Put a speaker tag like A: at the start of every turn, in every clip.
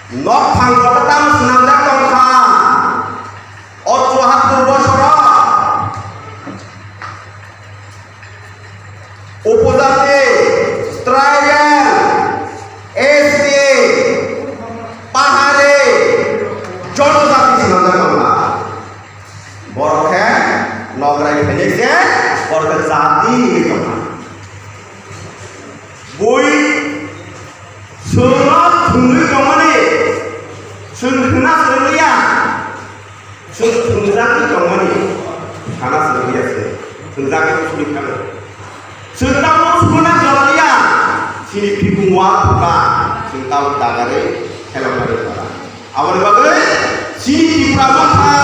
A: nok pangkotam senamdak tongka ocuhat purbosoro উপজাতি tribal ST পাহাড়ি জনজাতি senamdak tongka borokhe nograi phenese borokhe jati tongka bui sunat thungui tongmani sunthuna seliya sunthunjaki tongmani khana seliya se sunjaki sulikano suntamu suna jalaliya sini pipungwa buka suntau dagare helomare para awal bagai sini pramotha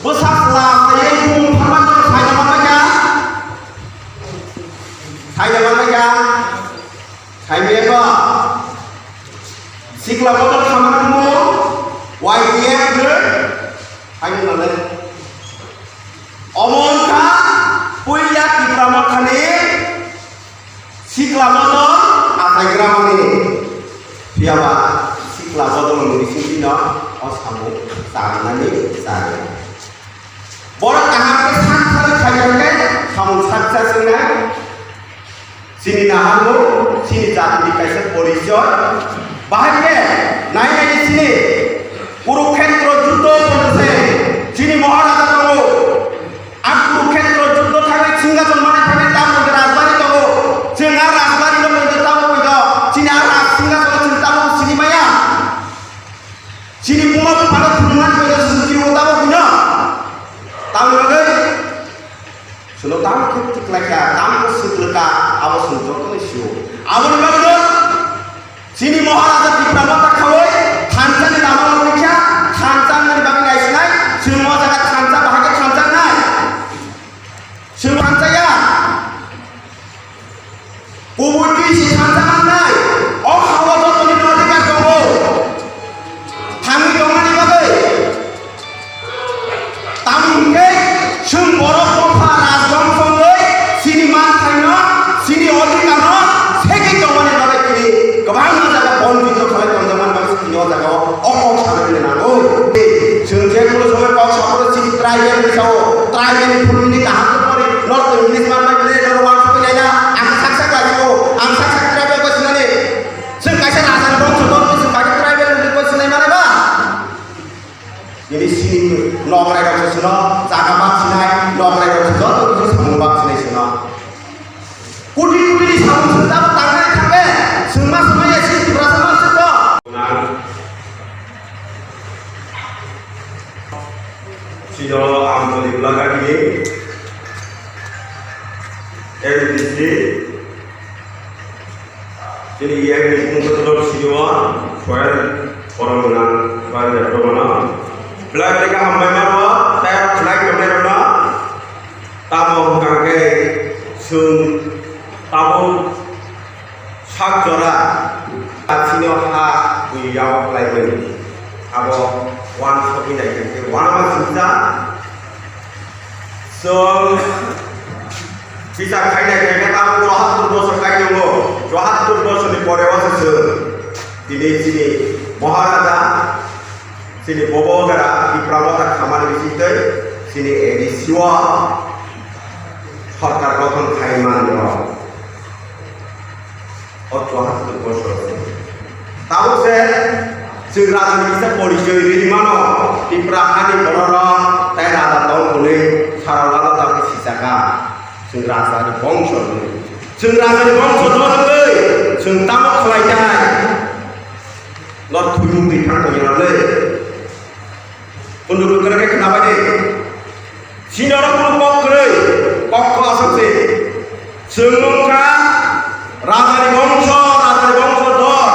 A: besakla sayung pharmaton sayamanaga saymeba sikla botol samanmu YDF ne ayo nale omonka puya kipramothani sikla botol asagramani biaba sikla botol murisino osamu sanani sare borak kahake saksal khayake samun saksa sengna sini nahamu sini jati kaisa porichor bahage nai nai sini Kurukshetra যুদ্ধ চলছে যিনি মহারাজা তব আর কুরুক্ষেত্র যুদ্ধ থাকে সিংহাসন মানে থাকে তার মধ্যে রাজবাড়ি তব চেঙ্গা রাজবাড়ি মধ্যে তাব কইদ চিনি আর সিংহাসন চিন্তা তব চিনি মায়া চিনি পুমা পালো খুলনা কইদ চিনি ওতাব কইন তাও লগে শুনো তাম ঠিক লেখা তাম সুতলকা আবসন যতনে শিও আবর লগে চিনি মহারাজা বিক্রমতা খাওই খানসানি নামা পরীক্ষা খানসান মানে বাকি গাইছ নাই সিমো জায়গা খানসা বাহাগে খানসা নাই সিমো খানসায়া কুবুটি সি খানসা নাই অ খাওয়া যতনি অধিকার দङ থামি দङানি বাগে তামিকে সিম বড় কথা রাজবংশলৈ সিনি মান থাইন সিনি অধিকার সেকি দঙানি বাগে কিনি गोबां जायगा बन्दित खालामदों जमान बांसिन सिङाव जायगा अकल साननो नांगौ जोंजे कुल समय कक सापरो सि ट्राइबेल बिसाव ट्राइबेल फुलनि गाहाम परि नर्थ इंग्लिश मानबाय बले नरवान फैनायना आं साकसा गाजिखौ आं साकसा ट्राइबेल बसिनानै जों कायसा राजानि बंश दं जों बागै ट्राइबेल बसिनाय मानेबा ini sini नगराय गावसो सुनो जागा बासिनाय नगराय गावसो जत কিছু सामु बासिनाय सुनो कुटि कुटिनि सामु सुनदाबो तांनाय थांबे semua semuanya sih berasa masuk kok. Sido ambil di belakang ini, LDC. Jadi yang untuk terus sido, soal orang menang, soal jatuh mana. Belakang mereka hambai mana, saya belakang mereka, tamu kakek, sum, tamu sakjora asino ha uyau lain abo wan sopi dai ke wan ma sinja so bisa khai dai ke ta 74 বছর kai dongo 74 বছর ni pore wase dine sini maharaja sini bobogara di pramota khamar bisite sini edi siwa সরকার গঠন খাই মানলো অচুয়াত্তর বছর তাও সে जों राजानि किसा परिचय रिमानो तिप्राहानि बरर ताइ राजा दं हले साराला ताकि सिसाका जों राजानि बंश जों राजानि बंश दंलै जों ताम खलायनाय लट थुयुं दैथां दंलै बन्दुकरके खोनाबाय दे सिनर कुल पक्रै पक्क आससे जोंखा राजानि बंश दर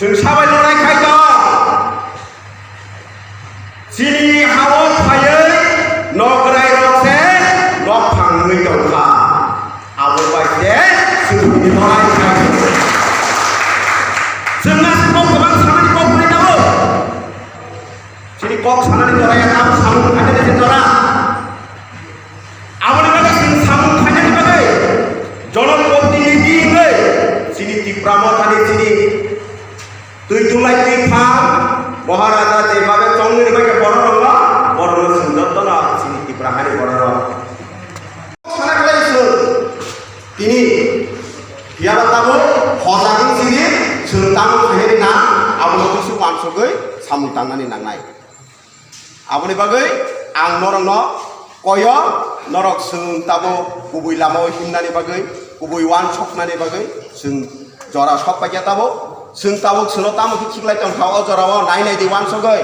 A: जों साबाय लनाय खायद सिनि हावत फायै नगराय रसे नक फाङै दंखा आबो बायसे जोंनि लनाय खायद जोंना सिङाव गोबां खामानि मावबोनाय दङ सिनि कक सानानै जराया नाम सामुं खायनानै जरा आबोनि बागै जों सामुं खायनानै बागै जनप्रतिनिधि सिनि तिप्रामथानि सिनि তুই তুলাই তুই ফাম মহারাজা যেভাবে চঙ্গের ভাইকে বড় রঙ বড় সুন্দর তো না চিনি ত্রিপুরাহারি বড় রঙ তিনি biar tahu hosaking sini sertang akhirnya na abang itu su mansukai samung tangan ini nangai abang bagai ang norong no koyo norok sung tahu kubui lamo himna ni bagai kubui wan chok na ni bagai sung jora shop pakai tahu sung tahu serta tamu kicik lai tong kau jora wa nai nai di wan sogai